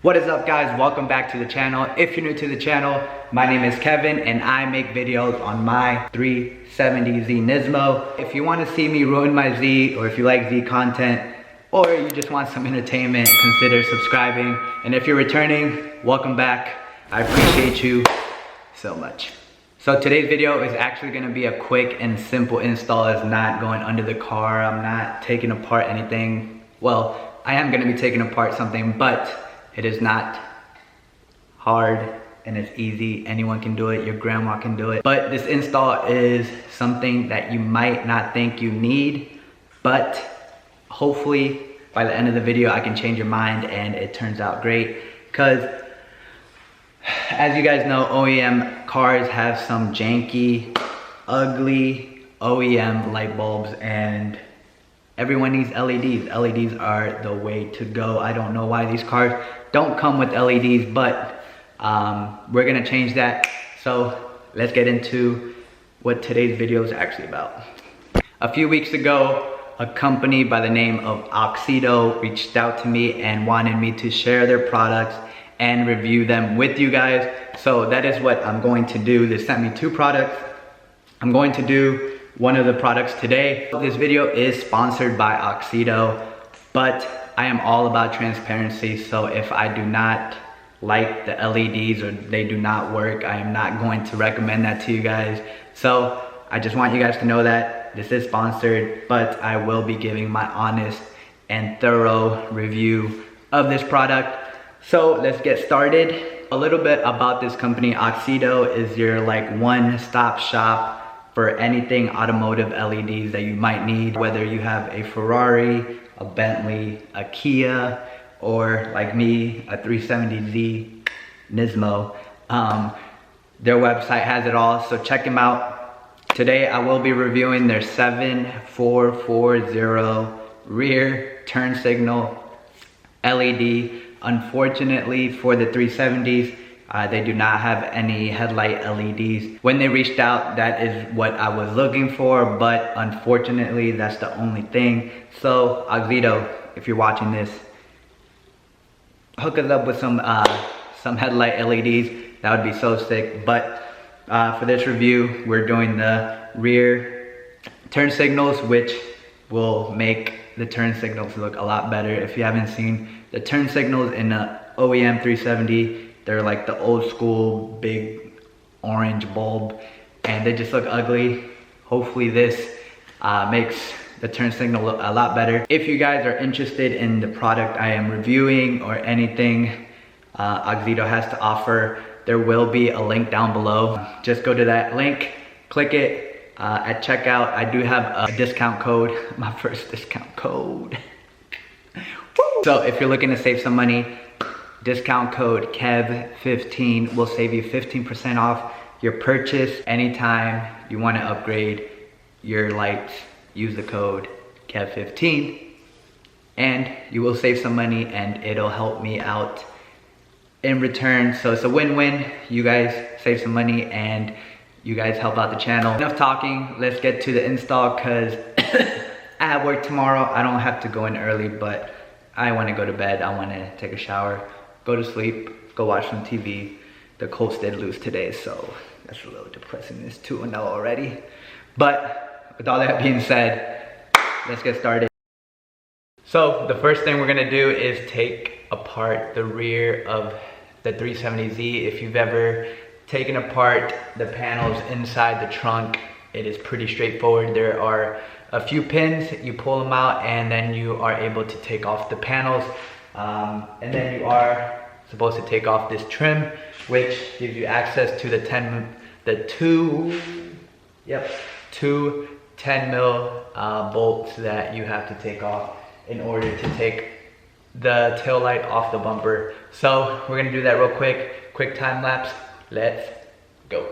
What is up, guys? Welcome back to the channel. If you're new to the channel, my name is Kevin and I make videos on my 370z Nismo. If you want to see me ruin my Z, or if you like Z content, or you just want some entertainment, consider subscribing. And if you're returning, welcome back. I appreciate you so much. So today's video is actually going to be a quick and simple install. It's not going under the car. I'm not taking apart anything. Well, I am going to be taking apart something, but it is not hard and it's easy. Anyone can do it. Your grandma can do it. But this install is something that you might not think you need, but hopefully by the end of the video I can change your mind and it turns out great. Because as you guys know, OEM cars have some janky, ugly OEM light bulbs, and everyone needs LEDs. LEDs are the way to go. I don't know why these cars don't come with LEDs, but we're gonna change that. So let's get into what today's video is actually about. A few weeks ago, a company by the name of Auxito reached out to me and wanted me to share their products and review them with you guys. So that is what I'm going to do. They sent me 2 products. I'm going to do one of the products today. This video is sponsored by Auxito, but I am all about transparency. So if I do not like the LEDs or they do not work, I am not going to recommend that to you guys. So I just want you guys to know that this is sponsored, but I will be giving my honest and thorough review of this product. So let's get started. A little bit about this company. Auxito is your like one-stop shop for anything automotive LEDs that you might need, whether you have a Ferrari, a Bentley, a Kia, or like me, a 370z Nismo. Their website has it all, so check them out. Today I will be reviewing their 7440 rear turn signal LED. Unfortunately for the 370s, they do not have any headlight LEDs. When they reached out, that is what I was looking for, but unfortunately that's the only thing. So Auxito, if you're watching this, hook us up with some headlight LEDs. That would be so sick. But for this review, we're doing the rear turn signals, which will make the turn signals look a lot better. If you haven't seen the turn signals in the OEM 370, they're like the old school big orange bulb and they just look ugly. Hopefully this makes the turn signal look a lot better. If you guys are interested in the product I am reviewing or anything Auxito has to offer, there will be a link down below. Just go to that link, click it. At checkout, I do have a discount code, my first discount code. So if you're looking to save some money, discount code KEV15 will save you 15% off your purchase. Anytime you want to upgrade your lights, use the code KEV15 and you will save some money and it'll help me out in return. So it's a win-win. You guys save some money and you guys help out the channel. Enough talking, let's get to the install because I have work tomorrow. I don't have to go in early, but I want to go to bed. I want to take a shower, go to sleep, go watch some TV. The Colts did lose today, so that's a little depressing. It's 2-0 already. But with all that being said, let's get started. So the first thing we're gonna do is take apart the rear of the 370Z. If you've ever taken apart the panels inside the trunk, it is pretty straightforward. There are a few pins, you pull them out and then you are able to take off the panels. And then you are supposed to take off this trim, which gives you access to the two 10 mil bolts that you have to take off in order to take the tail light off the bumper. So we're gonna do that real quick time lapse. Let's go.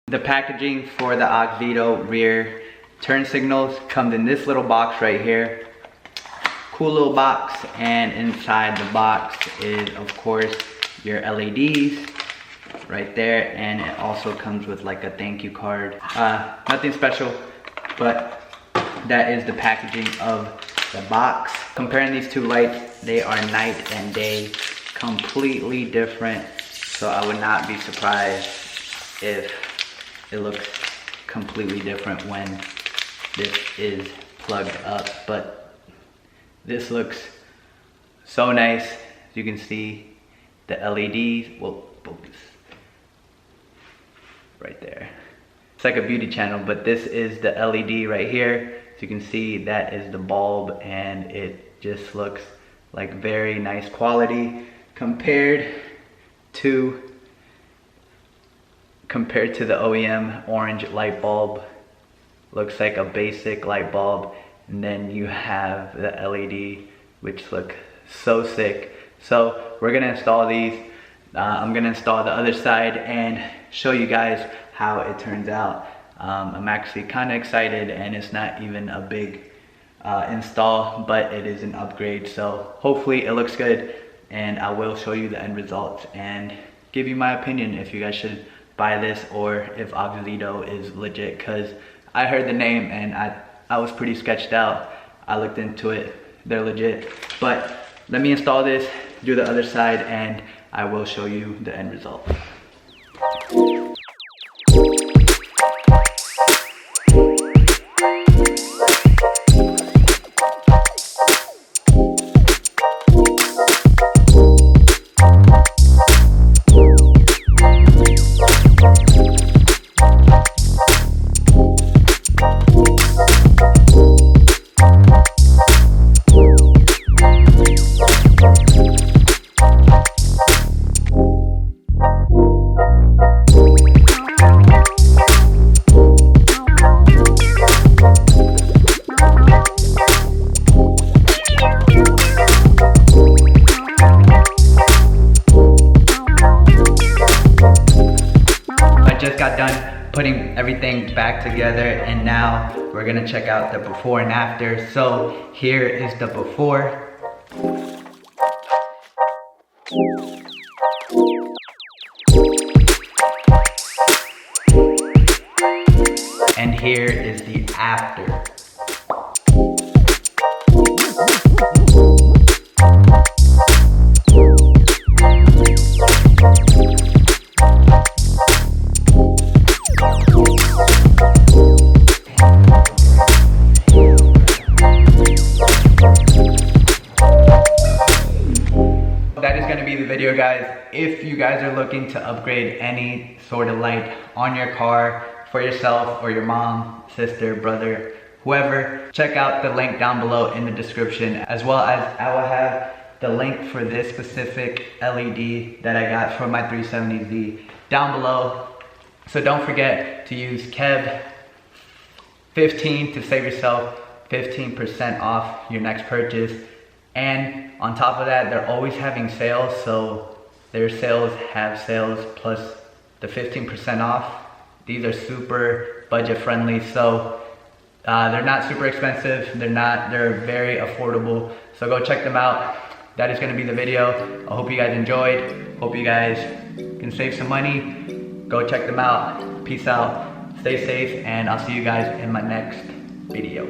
The packaging for the Auxito rear turn signals comes in this little box right here. cool little box, and inside the box is of course your LEDs right there, and it also comes with like a thank you card. Nothing special, but that is the packaging of the box. Comparing these two lights, they are night and day, completely different. So I would not be surprised if it looks completely different when this is plugged up. But this looks so nice. As you can see, the LEDs, well, focus right there. It's like a beauty channel, but this is the LED right here. As you can see, that is the bulb, and it just looks like very nice quality compared to the OEM orange light bulb. Looks like a basic light bulb, and then you have the LED, which look so sick. So we're gonna install these. I'm gonna install the other side and show you guys how it turns out. I'm actually kind of excited, and it's not even a big install, but it is an upgrade. So hopefully it looks good, and I will show you the end results and give you my opinion if you guys should buy this or if Auxito is legit, because I heard the name and I was pretty sketched out. I looked into it, they're legit. But let me install this, do the other side, and I will show you the end result. Just got done putting everything back together, and now we're gonna check out the before and after. So here is the before. And here is the after. That is going to be the video, guys. If you guys are looking to upgrade any sort of light on your car for yourself or your mom, sister, brother, whoever, check out the link down below in the description, as well as I will have the link for this specific LED that I got from my 370Z down below. So don't forget to use KEV15 to save yourself 15% off your next purchase. And on top of that, they're always having sales, so their sales have sales plus the 15% off. These are super budget friendly, so they're not super expensive, they're very affordable, so go check them out. That is going to be the video. I hope you guys enjoyed, hope you guys can save some money. Go check them out. Peace out, stay safe, and I'll see you guys in my next video.